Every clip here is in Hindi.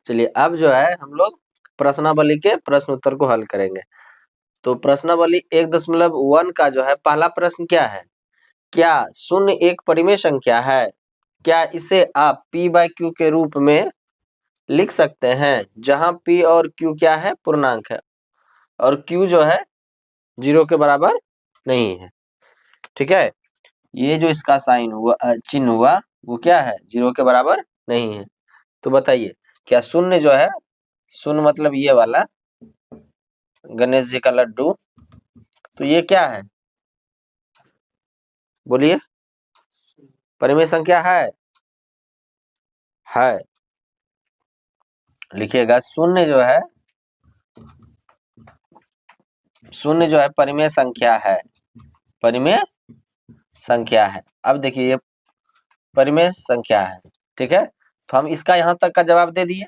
चलिए अब जो है हम लोग प्रश्नावली के प्रश्न उत्तर को हल करेंगे। तो प्रश्नावली 1.1 का जो है पहला प्रश्न क्या है, क्या शून्य एक परिमेय संख्या है? क्या इसे आप p बाई क्यू के रूप में लिख सकते हैं, जहां p और q क्या है, पूर्णांक है और q जो है 0 के बराबर नहीं है। ठीक है, ये जो इसका साइन हुआ, चिन्ह हुआ, वो क्या है, 0 के बराबर नहीं है। तो बताइए क्या शून्य जो है, शून्य मतलब ये वाला गणेश जी का लड्डू, तो ये क्या है, बोलिए, परिमेय संख्या है? लिखिएगा शून्य जो है, शून्य जो है परिमेय संख्या है, परिमेय संख्या है। अब देखिए ये परिमेय संख्या है, ठीक है, तो हम इसका यहाँ तक का जवाब दे दिए।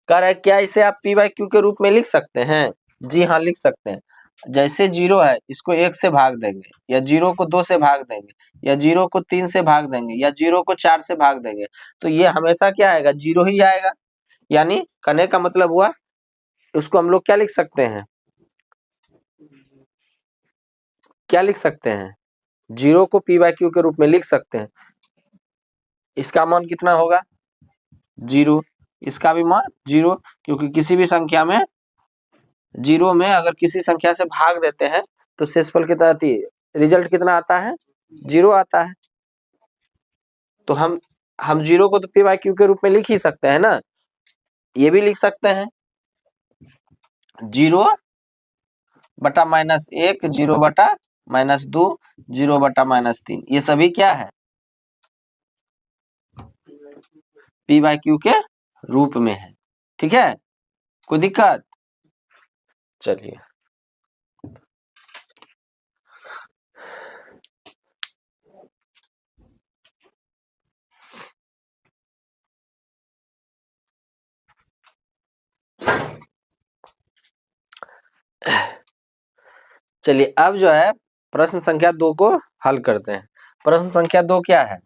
कह रहा है क्या इसे आप p बाई क्यू के रूप में लिख सकते हैं? जी हाँ, लिख सकते हैं। जैसे 0 है, इसको 1 से भाग देंगे, या 0 को 2 से भाग देंगे, या 0 को 3 से भाग देंगे, या 0 को 4 से भाग देंगे, तो ये हमेशा क्या आएगा, 0 ही आएगा। यानी कहने का मतलब हुआ, उसको हम लोग क्या लिख सकते हैं, क्या लिख सकते हैं, 0 को p बाई क्यू के रूप में लिख सकते हैं। इसका मान कितना होगा, 0, इसका भी मान 0, क्योंकि किसी भी संख्या में 0 में अगर किसी संख्या से भाग देते हैं तो शेषफल कितना आती है, रिजल्ट कितना आता है, 0 आता है। तो हम 0 को तो p बाई क्यू के रूप में लिख ही सकते हैं ना, ये भी लिख सकते हैं 0 बटा -1, 0 बटा -2, 0 बटा -3, ये सभी क्या है, p बाई क्यू के रूप में है। ठीक है, कोई दिक्कत? चलिए चलिए अब जो है प्रश्न संख्या 2 को हल करते हैं। प्रश्न संख्या 2 क्या है,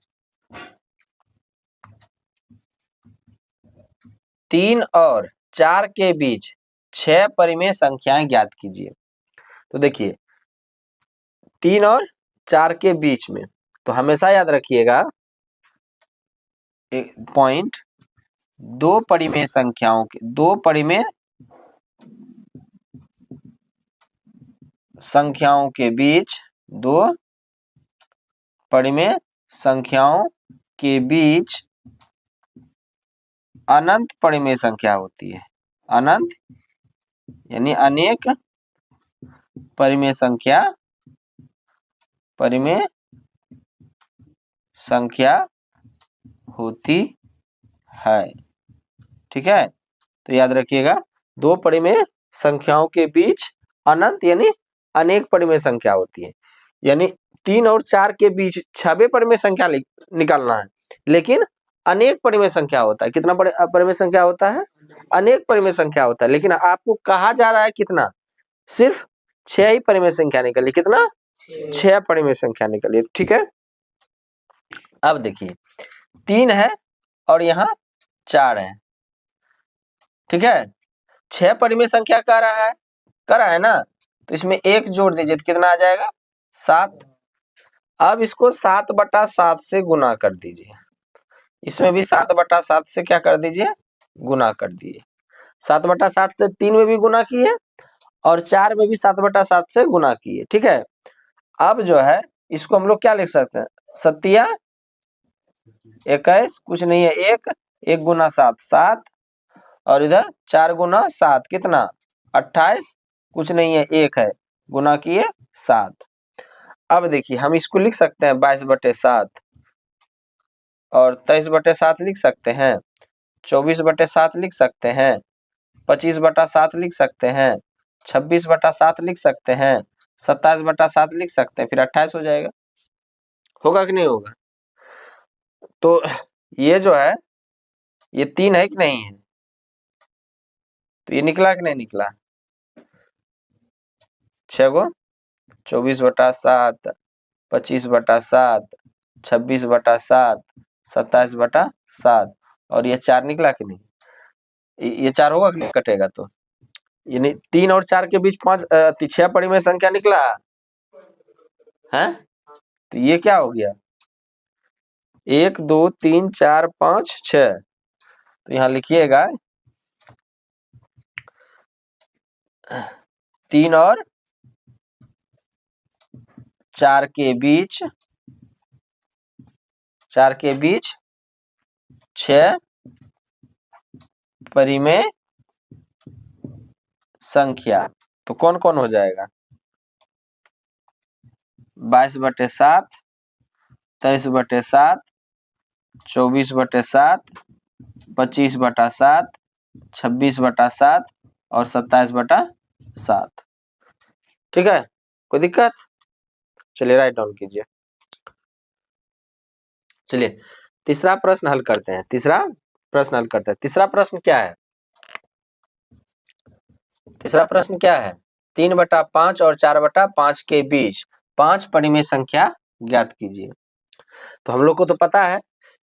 3 और 4 के बीच 6 परिमेय संख्याएं ज्ञात कीजिए। तो देखिए 3 और 4 के बीच में, तो हमेशा याद रखिएगा एक पॉइंट, दो परिमेय संख्याओं के, दो परिमेय संख्याओं के बीच, दो परिमेय संख्याओं के बीच अनंत परिमेय संख्या होती है। अनंत यानी अनेक परिमेय संख्या, परिमेय संख्या होती है। ठीक है, तो याद रखिएगा दो परिमेय संख्याओं के बीच अनंत यानी अनेक परिमेय संख्या होती है। यानी 3 और 4 के बीच 6 परिमेय संख्या निकालना है, लेकिन अनेक परिमेय संख्या होता है। कितना परिमेय संख्या होता है, अनेक परिमेय संख्या होता है। लेकिन आपको कहा जा रहा है कितना, सिर्फ 6 ही परिमेय संख्या निकली। कितना, 6 परिमेय संख्या निकली। ठीक है, अब देखिए 3 है और यहाँ 4 है। ठीक है, 6 परिमेय संख्या कह रहा है ना, तो इसमें 1 जोड़ दीजिए तो कितना आ जाएगा, 7। अब इसको 7/7 से गुना कर दीजिए, इसमें भी 7/7 से क्या कर दीजिए, गुना कर दीजिए। 7/7 से 3 में भी गुना किए और 4 में भी 7/7 से गुना किए। ठीक है, अब जो है इसको हम लोग क्या लिख सकते हैं, 7 21, कुछ नहीं है, 1 गुना 7 7, और इधर 4 गुना 7 कितना, 28, कुछ नहीं है, 1 है, गुना किए 7। अब देखिए हम इसको लिख सकते हैं 22/7 और 23/7 लिख सकते हैं, 24/7 लिख सकते हैं, 25/7 लिख सकते हैं, 26/7 लिख सकते हैं, 27/7 लिख सकते हैं, फिर 28 हो जाएगा। होगा कि नहीं होगा? तो ये जो है ये 3 है कि नहीं है, तो ये निकला कि नहीं निकला, 6 गो 24/7, 25/7, 26/7, 27/7 और ये 4 निकला कि नहीं। ये 4 होगा कि नहीं कटेगा तो, यानी 3 और 4 के बीच 6 परिमेय संख्या निकला है। तो ये क्या हो गया, 1 2 3 4 5 6। तो यहाँ लिखिएगा 3 और 4 के बीच 6 परिमेय संख्या। तो कौन कौन हो जाएगा, 22/7, 23/7, 24/7, 25/7, 26/7 और 27/7। ठीक है, कोई दिक्कत? चलिए राइट डाउन कीजिए। चलिए तीसरा प्रश्न हल करते हैं। तीसरा प्रश्न क्या है? तीसरा प्रश्न क्या है? 3/5 और 4/5 के बीच 5 परिमेय संख्या ज्ञात कीजिए। तो हम लोग को तो पता है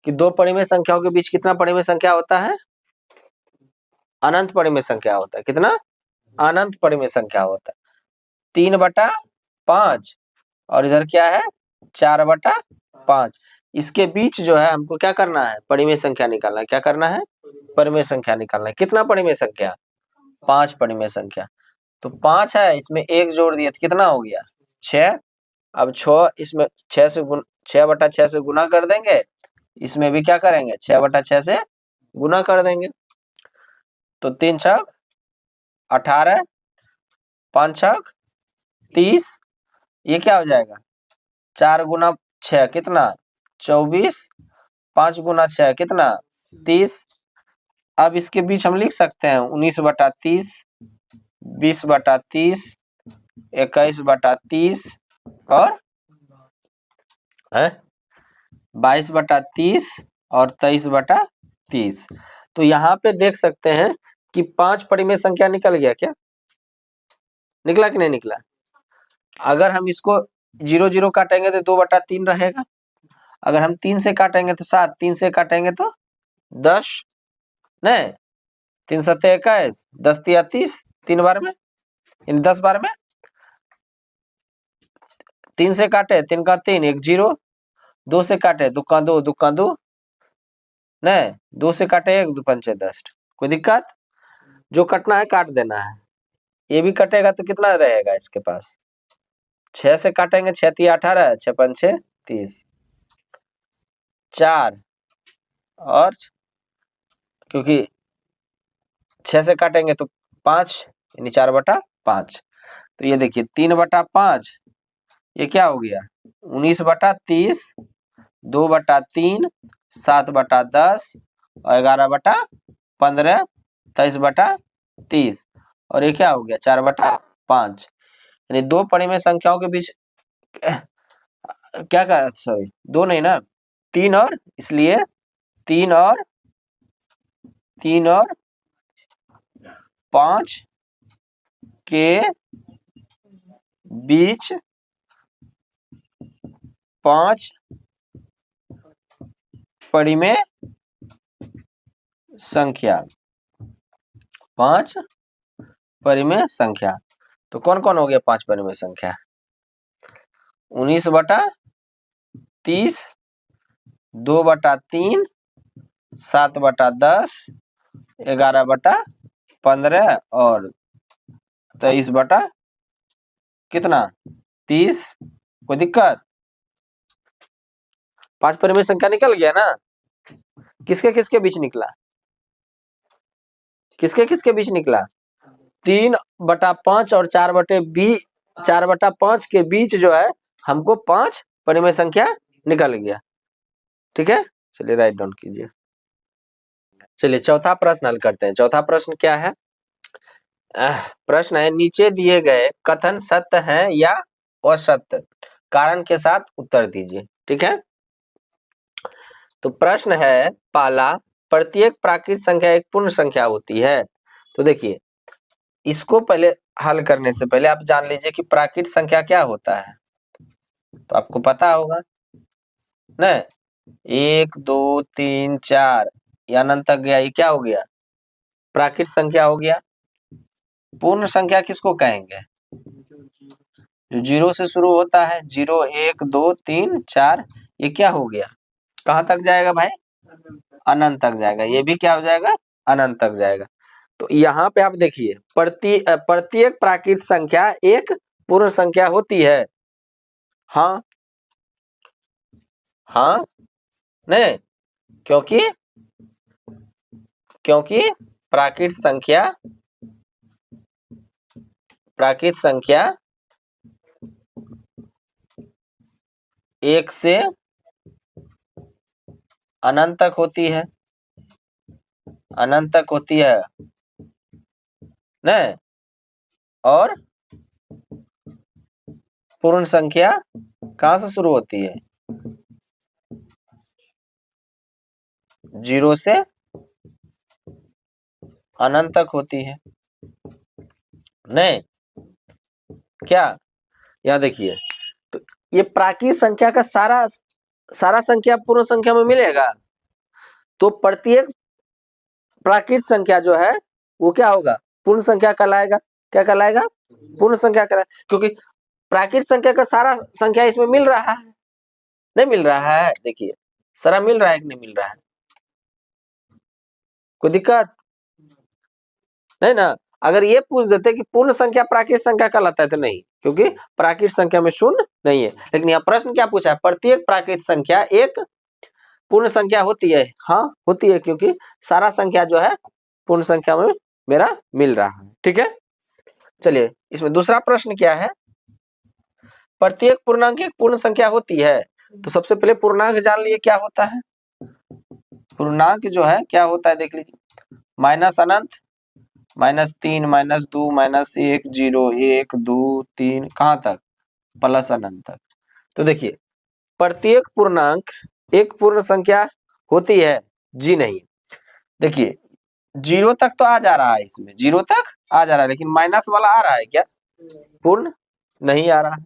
कि 2 परिमेय संख्याओं के बीच कितना परिमेय संख्या होता है, अनंत परिमेय संख्या होता है। कितना? अनंत परिमेय संख्या होता है। 3/5 और इधर क्या है, 4/5। इसके बीच जो है हमको क्या करना है, परिमेय संख्या निकालना है। क्या करना है? परिमेय संख्या निकालना है। कितना परिमेय संख्या? 5 परिमेय संख्या। तो 5 है, इसमें 1 जोड़ दिए तो कितना हो गया, 6। अब 6 इसमें 6/6 से गुना कर देंगे, इसमें भी क्या करेंगे, 6/6 से गुना कर देंगे। तो 3 छक 18, 5 छक 30, ये क्या हो जाएगा, 4 गुना 6 कितना, 24, 5 गुना 6 कितना, 30। अब इसके बीच हम लिख सकते हैं 19/30, 20/30, 21/30 और 22/30 और 23/30। तो यहाँ पे देख सकते हैं कि 5 परिमेय संख्या निकल गया। क्या निकला कि नहीं निकला? अगर हम इसको 0 0 काटेंगे तो 2/3 रहेगा। अगर हम 3 से काटेंगे तो 7, 3 से काटेंगे तो 10, नहीं 3 7 21, 10 3 30, 3 बार में, इन 10 बार में 3 से काटे 3 का 3, 1 0, 2 से काटे 2 का 2, 2 का 2, नहीं 2 से काटे 1, 2 पंचे 10। कोई दिक्कत? जो कटना है काट देना है। ये भी कटेगा तो कितना रहेगा इसके पास, 6 से काटेंगे 6 3 18, 6 पंचे 30, 4 और क्योंकि 6 से काटेंगे तो 5, यानी 4/5। तो ये देखिए 3/5, ये क्या हो गया 19/30, 2/3, 7/10 और 11/15, 23/30 और ये क्या हो गया 4/5। यानी 2 परिमेय संख्याओं के बीच क्या कहा, सॉरी 2 नहीं ना, 3 और, इसलिए 3 और 5 के बीच 5 परिमेय संख्या, 5 परिमेय संख्या। तो कौन कौन हो गया 5 परिमेय संख्या, 19/30, 2/3, 7/10, 11/15 और 23 कितना 30। कोई दिक्कत? 5 परिमेय संख्या निकल गया ना। किसके किसके बीच निकला, किसके किसके बीच निकला, 3/5 और 4/5 के बीच जो है हमको 5 परिमेय संख्या निकल गया। ठीक है, चलिए राइट डाउन कीजिए। चलिए चौथा प्रश्न हल करते हैं। चौथा प्रश्न क्या है, प्रश्न है नीचे दिए गए कथन सत्य है या असत्य, कारण के साथ उत्तर दीजिए। ठीक है, तो प्रश्न है पहला, प्रत्येक प्राकृत संख्या एक पूर्ण संख्या होती है। तो देखिए इसको पहले हल करने से पहले आप जान लीजिए कि प्राकृत संख्या क्या होता है। तो आपको पता होगा ना, 1 2 3 4 या अनंत तक गया, ये क्या हो गया प्राकृत संख्या हो गया। पूर्ण संख्या किसको कहेंगे? जो 0 से शुरू होता है, 0 1 2 3 4, ये क्या हो गया? कहाँ तक जाएगा भाई? अनंत तक जाएगा। ये भी क्या हो जाएगा? अनंत तक जाएगा। तो यहाँ पे आप देखिए, प्रत्येक प्राकृत संख्या एक पूर्ण संख्या होती है। हाँ हाँ नहीं, क्योंकि प्राकृत संख्या 1 से अनंत तक होती है, अनंत तक होती है नहीं। और पूर्ण संख्या कहाँ से शुरू होती है? 0 से अनंत तक होती है नहीं क्या? यहाँ देखिए, तो ये प्राकृत संख्या का सारा संख्या पूर्ण संख्या में मिलेगा, तो प्रत्येक प्राकृत संख्या जो है वो क्या होगा? पूर्ण संख्या कहलाएगा। क्या कहलाएगा? पूर्ण संख्या कहलाएगा, क्योंकि प्राकृत संख्या का सारा संख्या इसमें मिल रहा है। नहीं मिल रहा है? देखिए सारा मिल रहा है कि नहीं मिल रहा है? कोई दिक्कत नहीं ना? अगर ये पूछ देते कि पूर्ण संख्या प्राकृत संख्या कहलाता है, तो नहीं, क्योंकि प्राकृत संख्या में शून्य नहीं है। लेकिन यहाँ प्रश्न क्या पूछा है? प्रत्येक प्राकृत संख्या एक पूर्ण संख्या होती है। हाँ होती है, क्योंकि सारा संख्या जो है पूर्ण संख्या में मेरा मिल रहा है। ठीक है, चलिए इसमें दूसरा प्रश्न क्या है? प्रत्येक पूर्णांक एक पूर्ण संख्या होती है। तो सबसे पहले पूर्णांक जान लिए क्या होता है। पूर्णांक जो है क्या होता है देख लीजिए, माइनस अनंत, -3 -2 -1 0 1 2 3 कहाँ तक? प्लस अनंत तक। तो देखिए प्रत्येक पूर्णांक एक पूर्ण संख्या होती है जी नहीं। देखिए 0 तक तो आ जा रहा है, इसमें 0 तक आ जा रहा है, लेकिन माइनस वाला आ रहा है क्या? पूर्ण नहीं आ रहा है।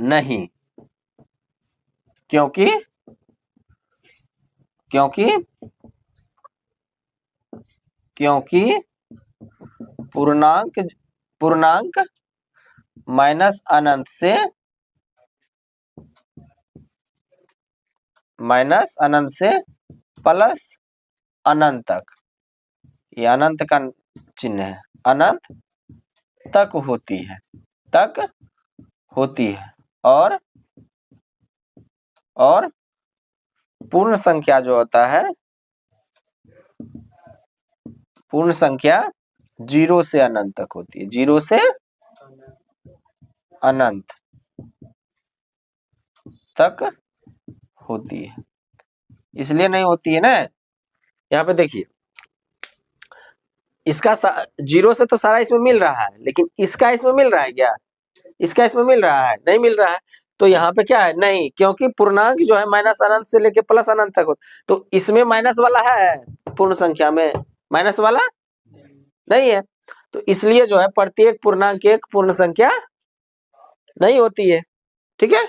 नहीं, क्योंकि पूर्णांक माइनस अनंत से प्लस अनंत तक, ये अनंत का चिन्ह है, अनंत तक होती है। और पूर्ण संख्या जो होता है, पूर्ण संख्या 0 से अनंत तक होती है। 0 से अनंत तक होती है, इसलिए नहीं होती है ना। यहाँ पे देखिए, इसका 0 से तो सारा इसमें मिल रहा है, लेकिन इसका इसमें मिल रहा है क्या? इसका इसमें मिल रहा है? नहीं मिल रहा है। तो यहाँ पे क्या है? नहीं, क्योंकि पूर्णांक जो है माइनस अनंत से लेके प्लस अनंत तक होता, तो इसमें माइनस वाला है, पूर्ण संख्या में माइनस वाला नहीं है। तो इसलिए जो है प्रत्येक पूर्णांक एक पूर्ण संख्या नहीं होती है। ठीक है।